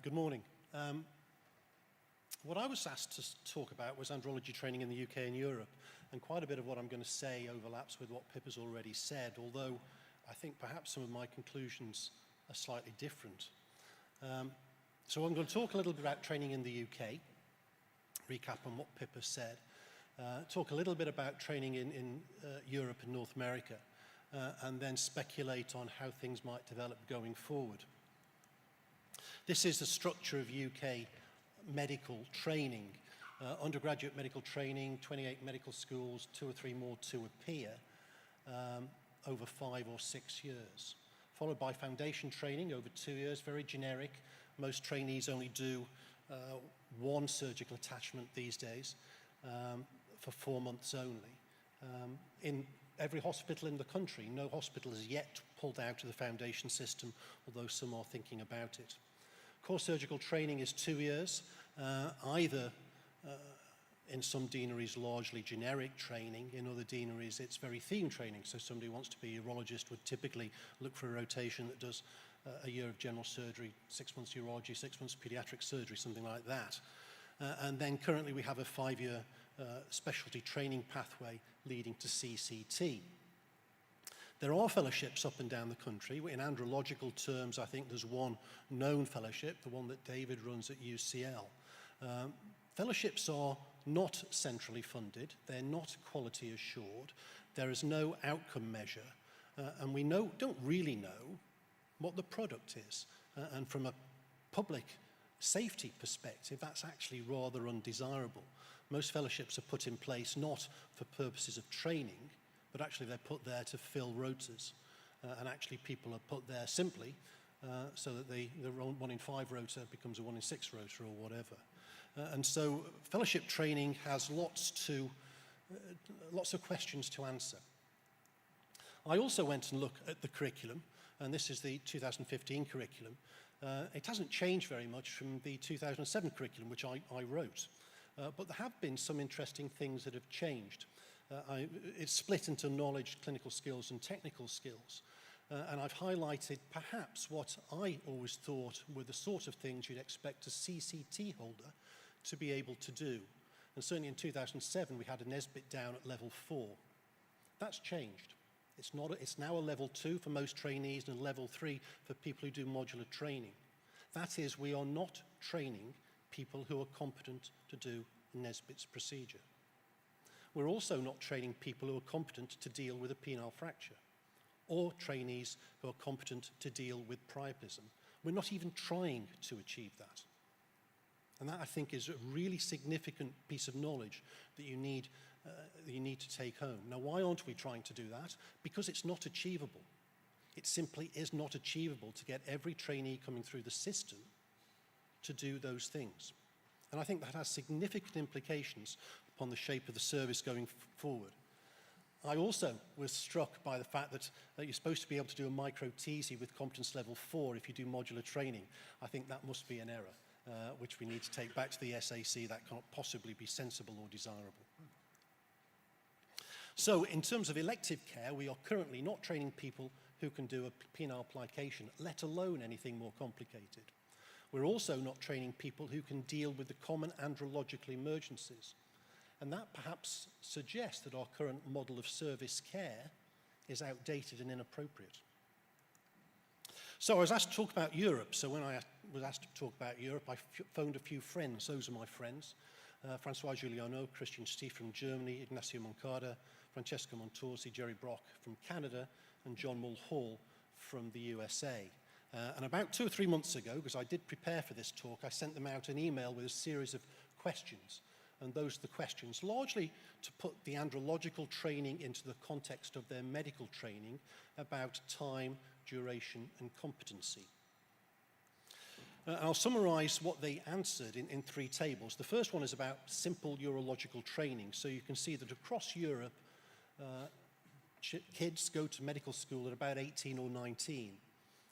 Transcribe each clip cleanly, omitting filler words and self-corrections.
Good morning. What I was asked to talk about was andrology training in the UK and Europe, and quite a bit of what I'm going to say overlaps with what Pippa's already said, although I think perhaps some of my conclusions are slightly different. So I'm going to talk a little bit about training in the UK, recap on what Pippa said, talk a little bit about training in Europe and North America, and then speculate on how things might develop going forward. This is the structure of UK medical training. Undergraduate medical training, 28 medical schools, 2 or 3 more to appear, over 5 or 6 years. Followed by foundation training over 2 years, very generic. Most trainees only do 1 surgical attachment these days for 4 months only. In every hospital in the country, no hospital has yet pulled out of the foundation system, although some are thinking about it. Core surgical training is 2 years, either in some deaneries largely generic training, in other deaneries it's very themed training, so somebody who wants to be a urologist would typically look for a rotation that does a year of general surgery, 6 months urology, 6 months pediatric surgery, something like that. And then currently we have a 5-year specialty training pathway leading to CCT. There are fellowships up and down the country. In andrological terms, I think there's one known fellowship, the one that David runs at UCL. Fellowships are not centrally funded. They're not quality assured. There is no outcome measure. And we don't really know what the product is. And from a public safety perspective, that's actually rather undesirable. Most fellowships are put in place not for purposes of training, but actually they're put there to fill rotas. And actually people are put there simply so that the 1 in 5 rota becomes a 1 in 6 rota or whatever. And so fellowship training has lots of questions to answer. I also went and looked at the curriculum, and this is the 2015 curriculum. It hasn't changed very much from the 2007 curriculum, which I wrote. But there have been some interesting things that have changed. It's split into knowledge, clinical skills and technical skills. And I've highlighted perhaps what I always thought were the sort of things you'd expect a CCT holder to be able to do. And certainly in 2007 we had a NSBIT down at level 4. That's changed. It's now a level 2 for most trainees and a level 3 for people who do modular training. That is, we are not training people who are competent to do a NSBIT's procedure. We're also not training people who are competent to deal with a penile fracture, or trainees who are competent to deal with priapism. We're not even trying to achieve that. And that, I think, is a really significant piece of knowledge that you need to take home. Now, why aren't we trying to do that? Because it's not achievable. It simply is not achievable to get every trainee coming through the system to do those things. And I think that has significant implications upon the shape of the service going forward. I also was struck by the fact that you're supposed to be able to do a micro-TESE with competence level 4 if you do modular training. I think that must be an error, which we need to take back to the SAC. That can't possibly be sensible or desirable. So in terms of elective care, we are currently not training people who can do a penile plication, let alone anything more complicated. We're also not training people who can deal with the common andrological emergencies. And that perhaps suggests that our current model of service care is outdated and inappropriate. So I was asked to talk about Europe. So when I was asked to talk about Europe, I phoned a few friends. Those are my friends. François Giuliano, Christian Stief from Germany, Ignacio Moncada, Francesco Montorsi, Jerry Brock from Canada, and John Mulhall from the USA. And about 2 or 3 months ago, because I did prepare for this talk, I sent them out an email with a series of questions. And those are the questions, largely to put the andrological training into the context of their medical training about time, duration, and competency. I'll summarize what they answered in 3 tables. The first one is about simple urological training. So you can see that across Europe, kids go to medical school at about 18 or 19.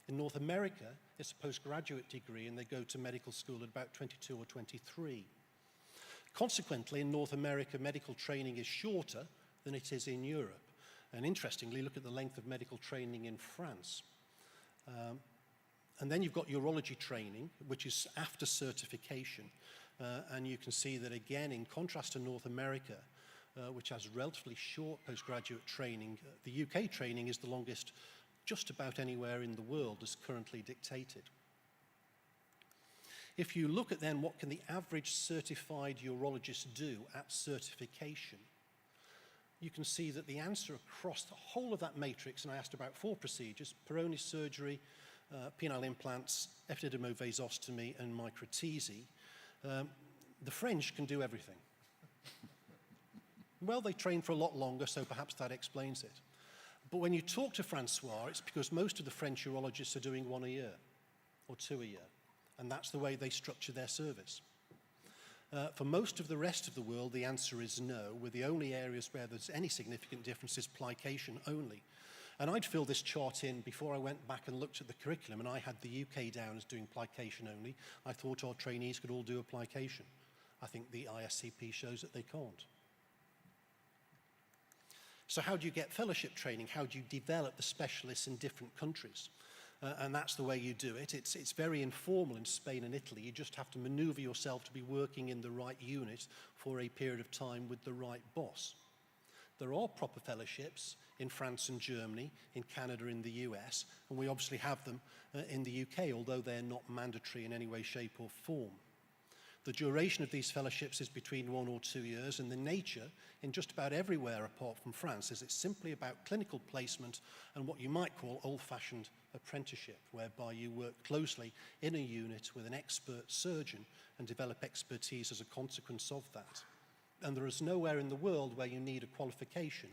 In North America, it's a postgraduate degree, and they go to medical school at about 22 or 23. Consequently, in North America, medical training is shorter than it is in Europe. And interestingly, look at the length of medical training in France. And then you've got urology training, which is after certification. And you can see that, again, in contrast to North America, which has relatively short postgraduate training, the UK training is the longest just about anywhere in the world as currently dictated. If you look at then what can the average certified urologist do at certification, you can see that the answer across the whole of that matrix, and I asked about 4 procedures, Peyronie's surgery, penile implants, epididymovasostomy, and microtesie, the French can do everything. Well, they train for a lot longer, so perhaps that explains it. But when you talk to Francois, it's because most of the French urologists are doing 1 a year or 2 a year, and that's the way they structure their service. For most of the rest of the world, the answer is no, with the only areas where there's any significant difference is plication only. And I'd filled this chart in before I went back and looked at the curriculum, and I had the UK down as doing plication only. I thought our trainees could all do a plication. I think the ISCP shows that they can't. So how do you get fellowship training? How do you develop the specialists in different countries? And that's the way you do it. It's very informal in Spain and Italy. You just have to maneuver yourself to be working in the right unit for a period of time with the right boss. There are proper fellowships in France and Germany, in Canada, in the US, and we obviously have them in the UK, although they're not mandatory in any way, shape or form. The duration of these fellowships is between 1 or 2 years, and the nature, in just about everywhere apart from France, is it's simply about clinical placement and what you might call old-fashioned apprenticeship, whereby you work closely in a unit with an expert surgeon and develop expertise as a consequence of that. And there is nowhere in the world where you need a qualification,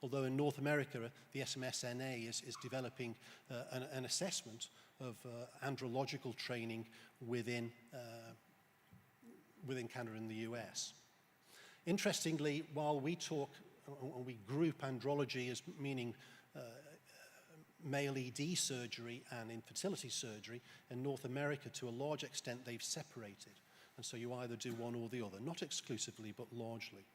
although in North America, the SMSNA is developing an assessment of andrological training within Canada and the US. Interestingly, while we group andrology as meaning male ED surgery and infertility surgery, in North America, to a large extent, they've separated. And so you either do one or the other, not exclusively, but largely.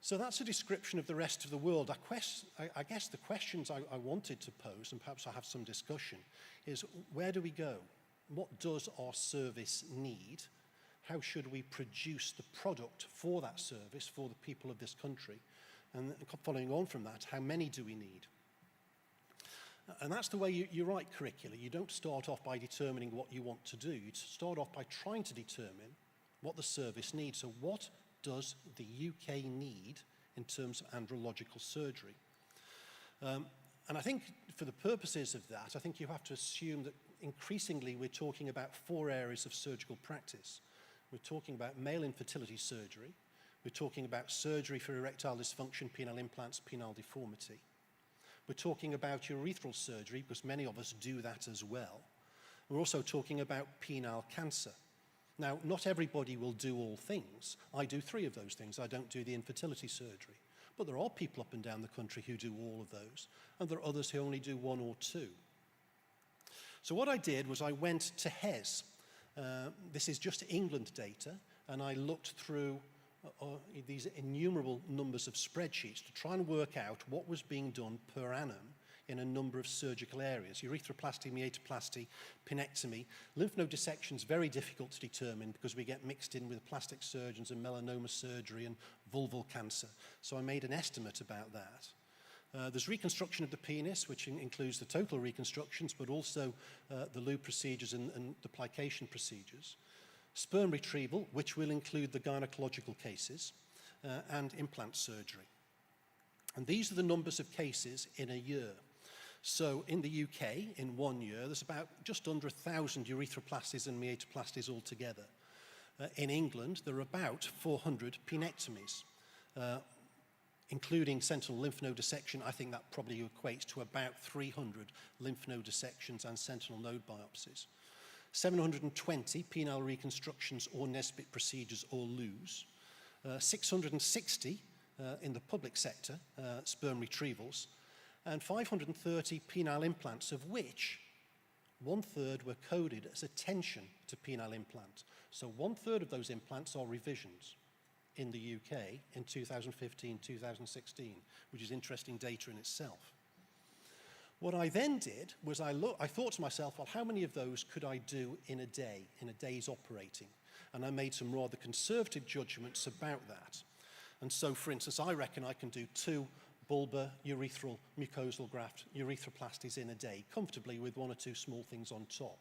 So that's a description of the rest of the world. I guess the questions I wanted to pose, and perhaps I'll have some discussion, is where do we go? What does our service need? How should we produce the product for that service, for the people of this country? And following on from that, how many do we need? And that's the way you write curricula. You don't start off by determining what you want to do. You start off by trying to determine what the service needs. So what does the UK need in terms of andrological surgery? And I think for the purposes of that, I think you have to assume that increasingly we're talking about 4 areas of surgical practice. We're talking about male infertility surgery. We're talking about surgery for erectile dysfunction, penile implants, penile deformity. We're talking about urethral surgery, because many of us do that as well. We're also talking about penile cancer. Now, not everybody will do all things. I do 3 of those things. I don't do the infertility surgery. But there are people up and down the country who do all of those, and there are others who only do 1 or 2. So what I did was I went to HES. This is just England data, and I looked through these innumerable numbers of spreadsheets to try and work out what was being done per annum in a number of surgical areas: urethroplasty, meatoplasty, penectomy. Lymph node dissection is very difficult to determine because we get mixed in with plastic surgeons and melanoma surgery and vulval cancer. So I made an estimate about that. There's reconstruction of the penis, which includes the total reconstructions, but also the lube procedures and the plication procedures. Sperm retrieval, which will include the gynecological cases, and implant surgery. And these are the numbers of cases in a year. So in the UK, in 1 year, there's about just under 1,000 urethroplasties and meatoplasties altogether. In England, there are about 400 penectomies. Including sentinel lymph node dissection, I think that probably equates to about 300 lymph node dissections and sentinel node biopsies. 720 penile reconstructions or Nesbit procedures or LUs. 660 in the public sector, sperm retrievals. And 530 penile implants, of which 1/3 were coded as a tension to penile implant. So 1/3 of those implants are revisions in the UK in 2015, 2016, which is interesting data in itself. What I then did was I thought to myself, well, how many of those could I do in a day, in a day's operating? And I made some rather conservative judgments about that. And so, for instance, I reckon I can do 2 bulbar urethral mucosal graft urethroplasties in a day, comfortably with 1 or 2 small things on top.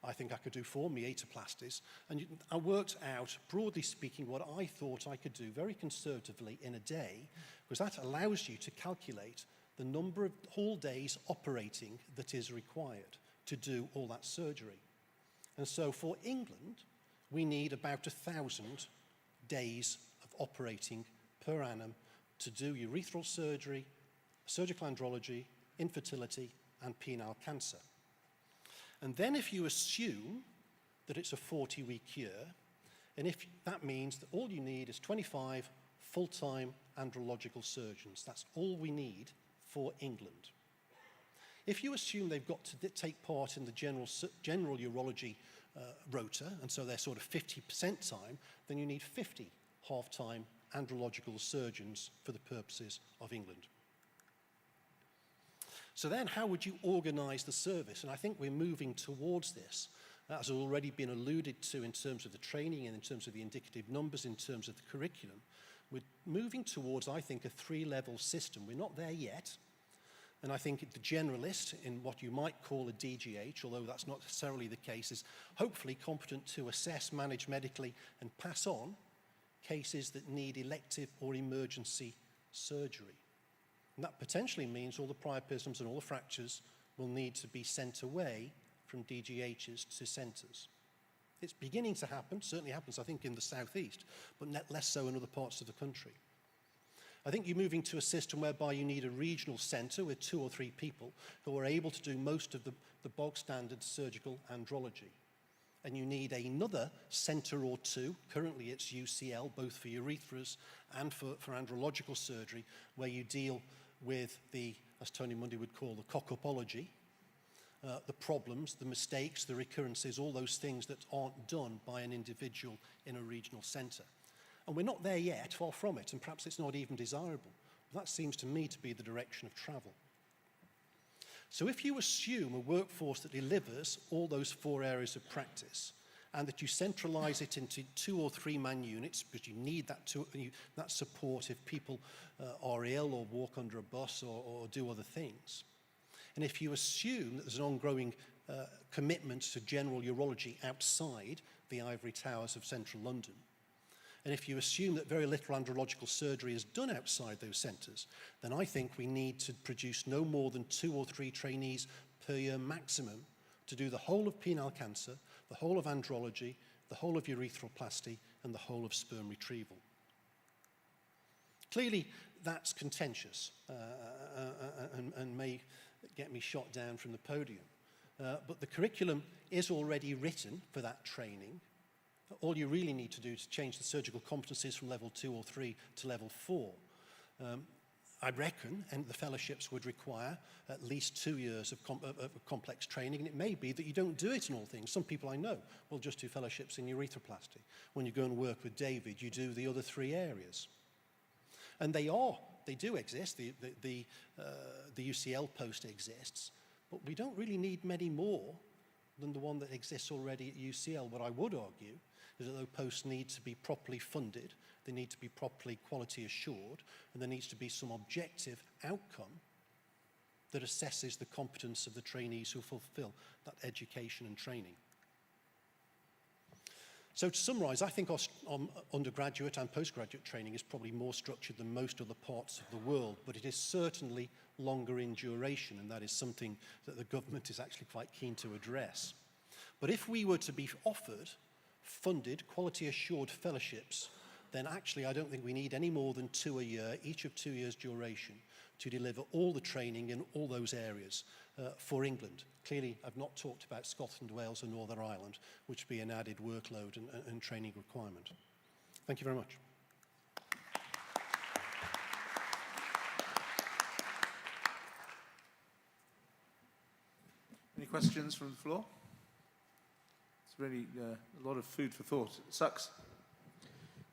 I think I could do 4 meataloplasties. And I worked out, broadly speaking, what I thought I could do very conservatively in a day, because that allows you to calculate the number of whole days operating that is required to do all that surgery. And so for England, we need about 1,000 days of operating per annum to do urethral surgery, surgical andrology, infertility, and penile cancer. And then if you assume that it's a 40-week year, and if that means that all you need is 25 full-time andrological surgeons, that's all we need for England. If you assume they've got to take part in the general urology rota, and so they're sort of 50% time, then you need 50 half-time andrological surgeons for the purposes of England. So then how would you organize the service? And I think we're moving towards this. That has already been alluded to in terms of the training and in terms of the indicative numbers, in terms of the curriculum. We're moving towards, I think, a 3-level system. We're not there yet. And I think the generalist, in what you might call a DGH, although that's not necessarily the case, is hopefully competent to assess, manage medically, and pass on cases that need elective or emergency surgery. And that potentially means all the priapisms and all the fractures will need to be sent away from DGHs to centres. It's beginning to happen, certainly happens, I think, in the southeast, but less so in other parts of the country. I think you're moving to a system whereby you need a regional centre with 2 or 3 people who are able to do most of the bog standard surgical andrology. And you need another centre or 2, currently it's UCL, both for urethras and for andrological surgery, where you deal with the, as Tony Mundy would call, the cockupology, the problems, the mistakes, the recurrences, all those things that aren't done by an individual in a regional centre. And we're not there yet, far from it, and perhaps it's not even desirable. But that seems to me to be the direction of travel. So if you assume a workforce that delivers all those 4 areas of practice, and that you centralize it into 2 or 3 man units, because you need that support if people are ill or walk under a bus or do other things. And if you assume that there's an ongoing commitment to general urology outside the ivory towers of central London, and if you assume that very little andrological surgery is done outside those centres, then I think we need to produce no more than 2 or 3 trainees per year maximum to do the whole of penile cancer, the whole of andrology, the whole of urethroplasty, and the whole of sperm retrieval. Clearly, that's contentious and may get me shot down from the podium. But the curriculum is already written for that training. All you really need to do is change the surgical competencies from level 2 or 3 to level 4. I reckon, and the fellowships would require at least 2 years of complex training, and it may be that you don't do it in all things. Some people I know will just do fellowships in urethroplasty. When you go and work with David, you do the other 3 areas. And they do exist, the UCL post exists, but we don't really need many more than the one that exists already at UCL. What I would argue is that those posts need to be properly funded, they need to be properly quality assured, and there needs to be some objective outcome that assesses the competence of the trainees who fulfill that education and training. So to summarise, I think our undergraduate and postgraduate training is probably more structured than most other parts of the world, but it is certainly longer in duration, and that is something that the government is actually quite keen to address. But if we were to be offered funded, quality-assured fellowships, then actually I don't think we need any more than 2 a year, each of 2 years' duration, to deliver all the training in all those areas for England. Clearly, I've not talked about Scotland, Wales, and Northern Ireland, which would be an added workload and training requirement. Thank you very much. Any questions from the floor? It's really a lot of food for thought. Sucks.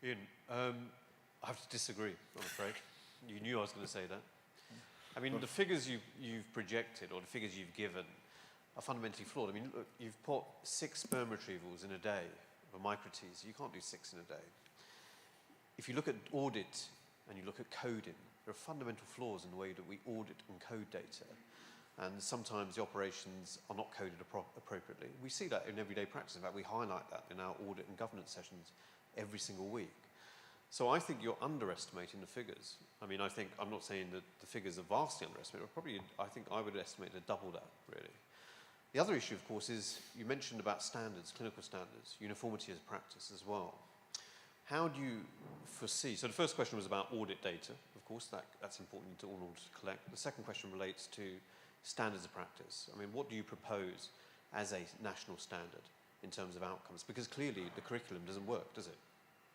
Ian, I have to disagree, I'm afraid. You knew I was going to say that. I mean, the figures you've projected or the figures you've given are fundamentally flawed. I mean, look, you've put 6 sperm retrievals in a day of a microtease. You can't do 6 in a day. If you look at audit and you look at coding, there are fundamental flaws in the way that we audit and code data. And sometimes the operations are not coded appropriately. We see that in everyday practice. In fact, we highlight that in our audit and governance sessions every single week. So I think you're underestimating the figures. I mean, I'm not saying that the figures are vastly underestimated, but probably, I think I would estimate to double that, really. The other issue, of course, is you mentioned about standards, clinical standards, uniformity as practice as well. How do you foresee, so the first question was about audit data, of course, that's important to all order to collect. The second question relates to standards of practice. I mean, what do you propose as a national standard in terms of outcomes? Because clearly the curriculum doesn't work, does it?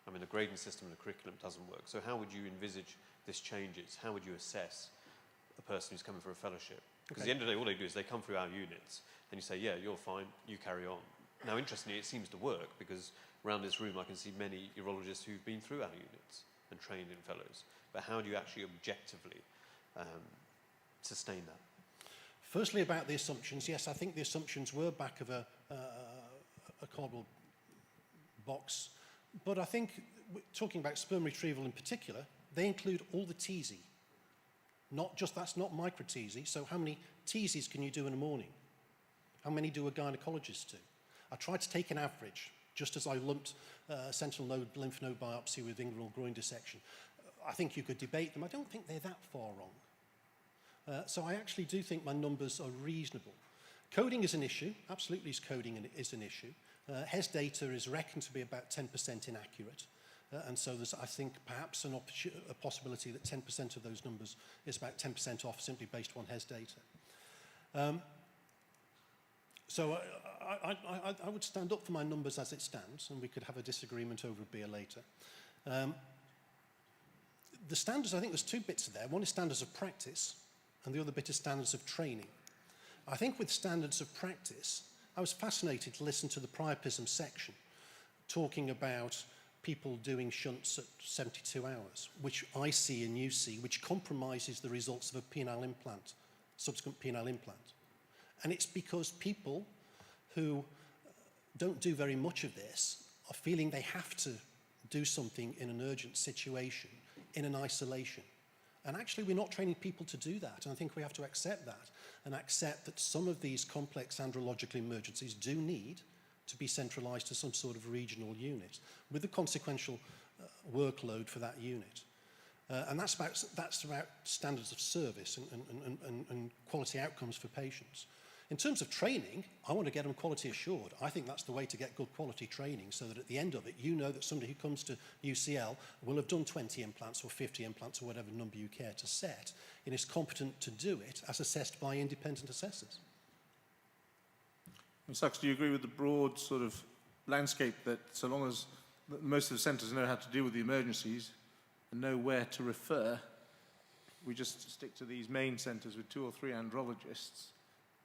I mean, the grading system and the curriculum doesn't work. So how would you envisage this changes? How would you assess a person who's coming for a fellowship? Because at the end of the day, all they do is they come through our units, and you say, yeah, you're fine, you carry on. Now, interestingly, it seems to work, because around this room I can see many urologists who've been through our units and trained in fellows. But how do you actually objectively sustain that? Firstly, about the assumptions, yes, I think the assumptions were back of a cardboard box. But I think, talking about sperm retrieval in particular, they include all the teasy. That's not micro-teasy. So how many teasies can you do in a morning? How many do a gynecologist do? I tried to take an average, just as I lumped sentinel node lymph node biopsy with inguinal groin dissection. I think you could debate them. I don't think they're that far wrong. So I actually do think my numbers are reasonable. Coding is an issue. Absolutely, coding is an issue. HES data is reckoned to be about 10% inaccurate. And so there's, I think, perhaps a possibility that 10% of those numbers is about 10% off simply based on HES data. So I would stand up for my numbers as it stands, and we could have a disagreement over a beer later. The standards, I think there's 2 bits there. One is standards of practice, and the other bit is standards of training. I think with standards of practice, I was fascinated to listen to the priapism section, talking about people doing shunts at 72 hours, which I see and you see, which compromises the results of a penile implant, subsequent penile implant. And it's because people who don't do very much of this are feeling they have to do something in an urgent situation, in an isolation. And actually, we're not training people to do that. And I think we have to accept that, and accept that some of these complex andrological emergencies do need to be centralized to some sort of regional unit with the consequential workload for that unit. And that's about standards of service and quality outcomes for patients. In terms of training, I want to get them quality assured. I think that's the way to get good quality training, so that at the end of it, you know that somebody who comes to UCL will have done 20 implants or 50 implants or whatever number you care to set, and is competent to do it as assessed by independent assessors. Ms. Sachs, do you agree with the broad sort of landscape that so long as most of the centres know how to deal with the emergencies and know where to refer, we just stick to these main centres with 2 or 3 andrologists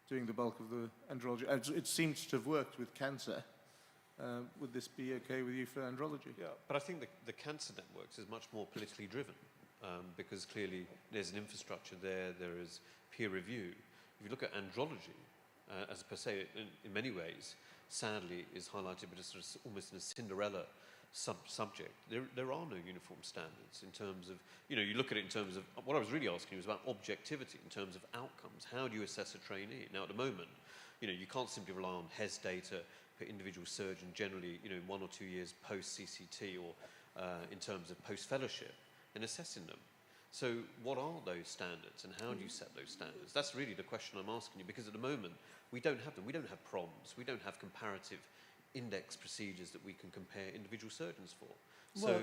doing the bulk of the andrology? It seems to have worked with cancer. Would this be okay with you for andrology? Yeah, but I think the cancer networks is much more politically driven, because clearly there's an infrastructure there is peer review. If you look at andrology, as per se, in many ways, sadly, is highlighted but it's almost in a Cinderella subject. There are no uniform standards in terms of, you look at it in terms of, what I was really asking was about objectivity in terms of outcomes. How do you assess a trainee? Now, at the moment, you can't simply rely on HES data per individual surgeon generally, 1 or 2 years post-CCT or in terms of post-fellowship in assessing them. So what are those standards and how do you set those standards? That's really the question I'm asking you, because at the moment, we don't have them. We don't have PROMs. We don't have comparative index procedures that we can compare individual surgeons for. So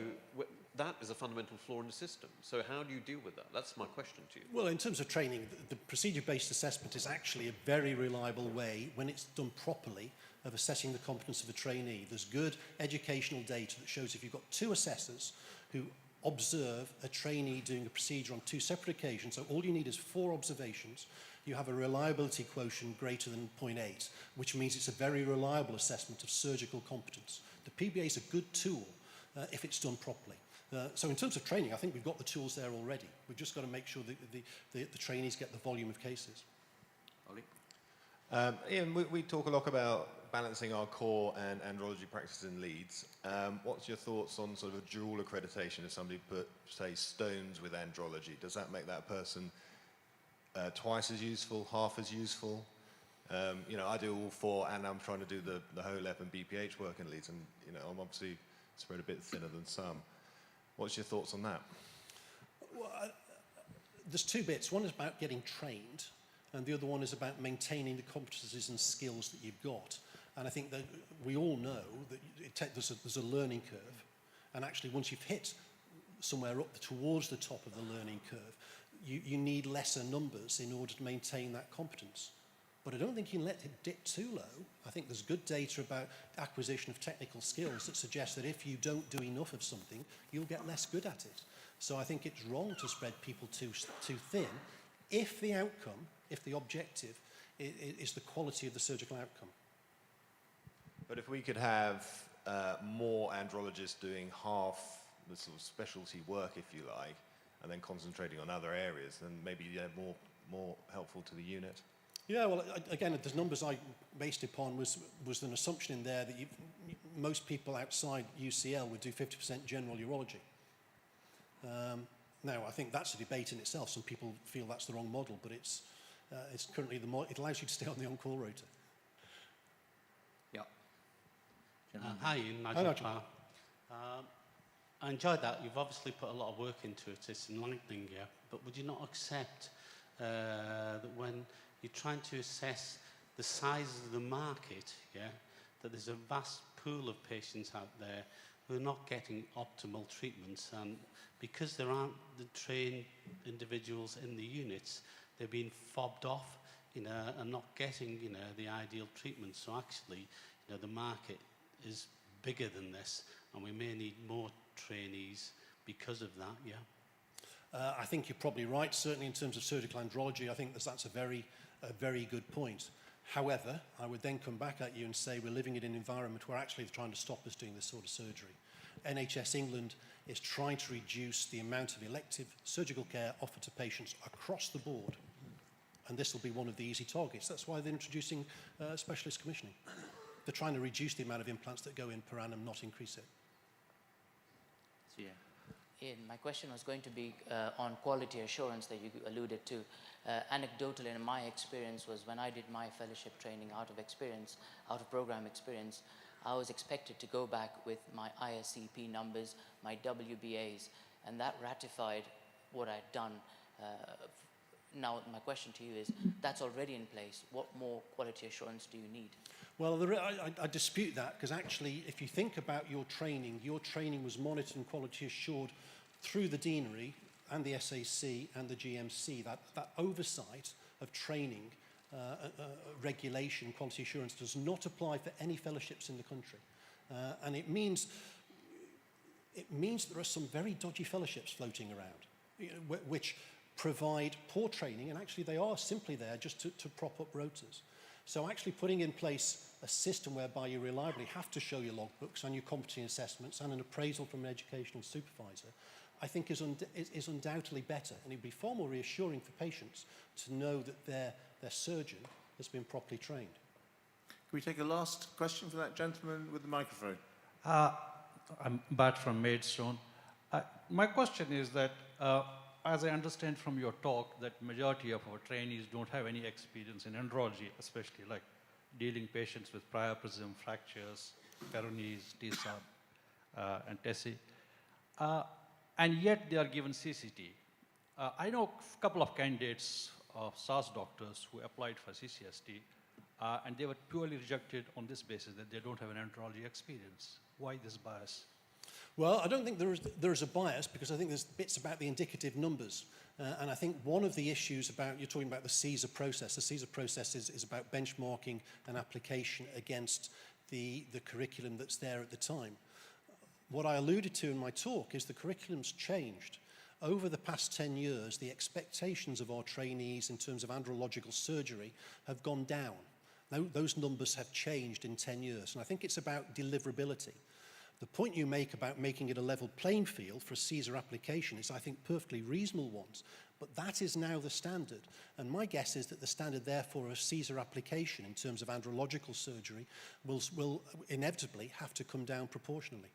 that is a fundamental flaw in the system. So how do you deal with that? That's my question to you. Well, in terms of training, the procedure-based assessment is actually a very reliable way, when it's done properly, of assessing the competence of a trainee. There's good educational data that shows if you've got 2 assessors who observe a trainee doing a procedure on 2 separate occasions, so all you need is 4 observations, you have a reliability quotient greater than 0.8, which means it's a very reliable assessment of surgical competence. The PBA is a good tool if it's done properly. So in terms of training, I think we've got the tools there already. We've just got to make sure that the trainees get the volume of cases. Ollie? Ian, we talk a lot about balancing our core and andrology practices in Leeds. What's your thoughts on sort of a dual accreditation if somebody put, say, stones with andrology? Does that make that person twice as useful, half as useful? You know, I do all four, and I'm trying to do the HOLEP and BPH work in Leeds, and you know, I'm obviously spread a bit thinner than some. What's your thoughts on that? Well, there's two bits. One is about getting trained, and the other one is about maintaining the competencies and skills that you've got. And I think that we all know that there's a learning curve, and actually once you've hit somewhere up towards the top of the learning curve, you need lesser numbers in order to maintain that competence. But I don't think you can let it dip too low. I think there's good data about acquisition of technical skills that suggest that if you don't do enough of something, you'll get less good at it. So I think it's wrong to spread people too thin if the outcome, if the objective is the quality of the surgical outcome. But if we could have more andrologists doing half the sort of specialty work, if you like, and then concentrating on other areas, then maybe more helpful to the unit. Yeah, well, again, the numbers I based upon was an assumption in there that most people outside UCL would do 50% general urology. Now, I think that's a debate in itself. Some people feel that's the wrong model, but it's currently it allows you to stay on the on-call rota. Yeah. Hi, Ian. Nigel. I enjoyed that. You've obviously put a lot of work into it. It's enlightening, yeah. But would you not accept that when you're trying to assess the size of the market, yeah, that there's a vast pool of patients out there who are not getting optimal treatments, and because there aren't the trained individuals in the units, they're being fobbed off, you know, and not getting, you know, the ideal treatment. So actually, you know, the market is bigger than this, and we may need more trainees because of that, yeah. I think you're probably right. Certainly in terms of surgical andrology, I think that's a very good point. However, I would then come back at you and say we're living in an environment where actually they're trying to stop us doing this sort of surgery. NHS England is trying to reduce the amount of elective surgical care offered to patients across the board. And this will be one of the easy targets. That's why they're introducing specialist commissioning. They're trying to reduce the amount of implants that go in per annum, not increase it. Yeah. Ian, my question was going to be on quality assurance that you alluded to. Anecdotal in my experience was when I did my fellowship training out of program experience, I was expected to go back with my ISCP numbers, my WBAs, and that ratified what I'd done. Now, my question to you is, that's already in place. What more quality assurance do you need? Well, I dispute that, because actually, if you think about your training was monitored and quality assured through the deanery and the SAC and the GMC. That oversight of training, regulation, quality assurance does not apply for any fellowships in the country. And it means there are some very dodgy fellowships floating around, which provide poor training, and actually they are simply there just to prop up rotas. So actually putting in place a system whereby you reliably have to show your logbooks and your competency assessments and an appraisal from an educational supervisor, I think is undoubtedly better, and it would be far more reassuring for patients to know that their surgeon has been properly trained. Can we take a last question for that gentleman with the microphone? I'm Bart from Maidstone. My question is that, as I understand from your talk, that majority of our trainees don't have any experience in andrology, especially like dealing patients with priapism, fractures, peronees, TSAB, and TESI. And yet they are given CCT. I know a couple of candidates of SAS doctors who applied for CCST, and they were purely rejected on this basis that they don't have an andrology experience. Why this bias? Well, I don't think there is a bias, because I think there's bits about the indicative numbers. And I think one of the issues you're talking about the CSER process. The CSER process is about benchmarking and application against the curriculum that's there at the time. What I alluded to in my talk is the curriculum's changed. Over the past 10 years, the expectations of our trainees in terms of andrological surgery have gone down. Those numbers have changed in 10 years, and I think it's about deliverability. The point you make about making it a level playing field for a Caesar application is, I think, perfectly reasonable ones. But that is now the standard. And my guess is that the standard, therefore, of Caesar application in terms of andrological surgery will inevitably have to come down proportionally.